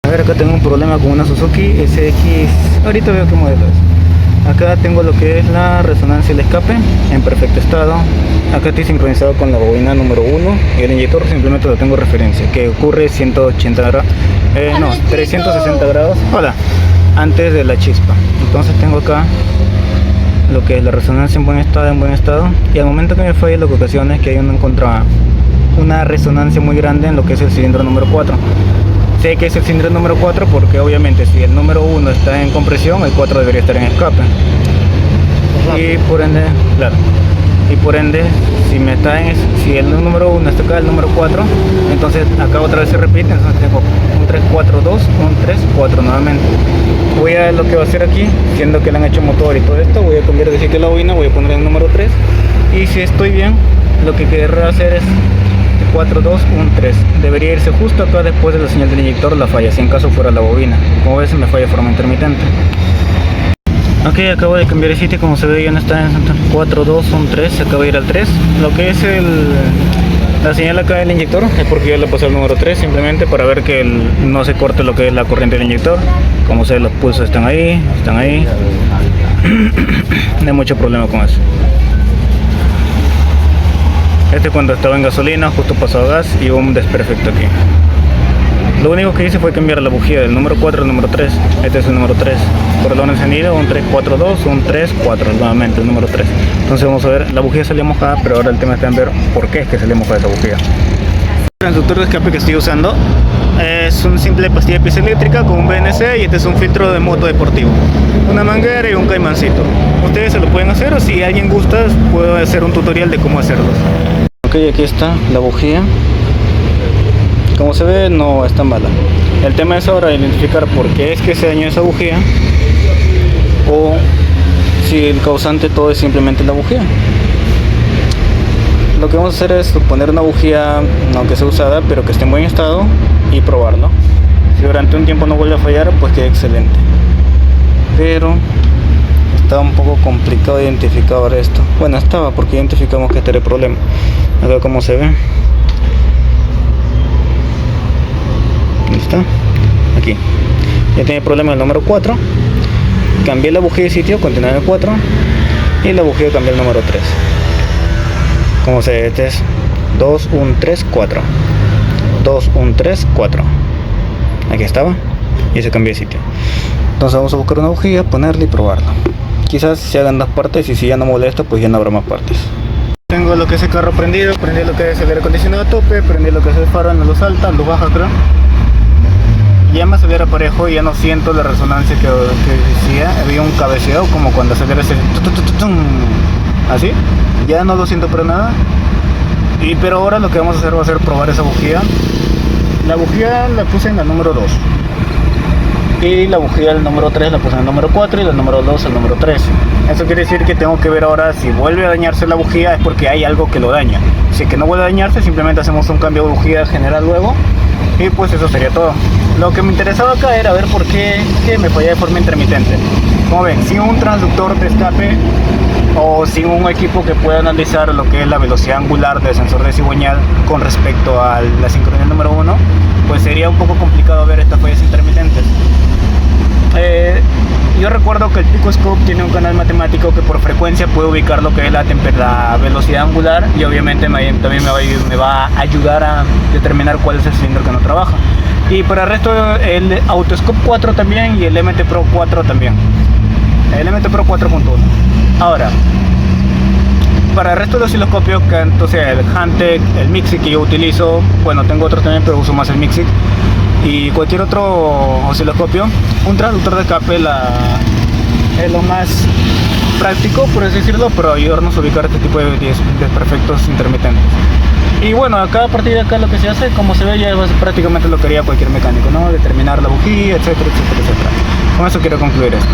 A ver, acá tengo un problema con una Suzuki SX, ahorita veo qué modelo es. Acá tengo lo que es la resonancia y el escape en perfecto estado. Acá estoy sincronizado con la bobina número 1 y el inyector simplemente lo tengo referencia, que ocurre 180 grados, no, 360 grados, hola, antes de la chispa. Entonces tengo acá lo que es la resonancia en buen estado, y al momento que me falla lo que ocasiona es que hay una resonancia muy grande en lo que es el cilindro número 4. Sé que es el cilindro número 4 porque obviamente si el número 1 está en compresión, el 4 debería estar en escape. Y por ende, claro, si el número 1 está acá, el número 4, entonces acá otra vez se repite, entonces tengo un 3, 4, 2, un 3, 4 nuevamente. Lo que voy a hacer aquí, siendo que le han hecho motor y todo esto, voy a cambiar de sitio la bobina, voy a poner el número 3, y si estoy bien, lo que querré hacer es 4, 2, 1, 3. Debería irse justo acá después de la señal del inyector la falla, si en caso fuera la bobina. Como ves, me falla de forma intermitente. Ok, acabo de cambiar de sitio, como se ve ya no está en 4, 2, 1, 3, se acaba de ir al 3. Lo que es la señal acá del inyector es porque ya le pasé el número 3, simplemente para ver que no se corte lo que es la corriente del inyector. Como se ve, los pulsos están ahí. No hay mucho problema con eso. Cuando estaba en gasolina, justo pasó a gas y hubo un desperfecto aquí. Lo único que hice fue cambiar la bujía del número 4 al número 3. Este es el número 3. Por el encendido, un 3, 4, 2, un 3, 4. Nuevamente el número 3. Entonces vamos a ver, la bujía salió mojada, pero ahora el tema está en ver por qué es que salió mojada esa bujía. El transductor de escape que estoy usando es un simple pastilla de pieza eléctrica con un BNC, y este es un filtro de moto deportivo, una manguera y un caimancito. Ustedes se lo pueden hacer, o si alguien gusta puedo hacer un tutorial de cómo hacerlos. Ok, aquí está la bujía. Como se ve, no está mala. El tema es ahora identificar por qué es que se dañó esa bujía, o si el causante todo es simplemente la bujía. Lo que vamos a hacer es poner una bujía, aunque sea usada, pero que esté en buen estado, y probarlo. Si durante un tiempo no vuelve a fallar, pues queda excelente. Pero estaba un poco complicado identificar esto. Bueno, estaba, porque identificamos que este era el problema. Acá como se ve, ahí está, aquí ya tiene problema el número 4. Cambié la bujía de sitio, continué en el 4, y la bujía cambié el número 3. Como se ve, este es 2, 1, 3, 4, 2, 1, 3, 4. Aquí estaba, y se cambió de sitio. Entonces vamos a buscar una bujía, ponerla y probarla. Quizás se hagan dos partes, y si ya no molesta, pues ya no habrá más partes. Tengo lo que es el carro prendido, prendí lo que es el aire acondicionado a tope, prendí lo que es el faro, no lo salta, lo baja, creo. Ya me acelera parejo y ya no siento la resonancia que decía. Había un cabeceado como cuando acelera ese así. Ya no lo siento para nada. Pero ahora lo que vamos a hacer va a ser probar esa bujía. La bujía la puse en la número 2. Y la bujía del número 3 la puse en el número 4 y la número 2 el número 3. Eso quiere decir que tengo que ver ahora si vuelve a dañarse la bujía, es porque hay algo que lo daña. Si es que no vuelve a dañarse, simplemente hacemos un cambio de bujía general luego, y pues eso sería todo. Lo que me interesaba acá era ver por qué me falla de forma intermitente. Como ven, sin un transductor de escape o sin un equipo que pueda analizar lo que es la velocidad angular del sensor de cigüeñal con respecto a la sincronía número 1, pues sería un poco complicado ver estas fallas intermitentes. Yo recuerdo que el Picoscope tiene un canal matemático que por frecuencia puede ubicar lo que es la velocidad angular, y obviamente también me va a ayudar a determinar cuál es el cilindro que no trabaja. Y para el resto, el Autoscope 4 también, y el MT Pro 4 también, el MT Pro 4.1. Ahora, para el resto de los osciloscopios, que entonces el Hantek, el Mixic que yo utilizo, bueno, tengo otros también, pero uso más el Mixic, y cualquier otro osciloscopio, un transductor de escape es lo más práctico, por así decirlo, para ayudarnos a ubicar este tipo de desperfectos intermitentes. Y bueno, acá a partir de acá lo que se hace, como se ve, ya es prácticamente lo que haría cualquier mecánico, ¿no? Determinar la bujía, etcétera, etcétera, etcétera. Con eso quiero concluir esto.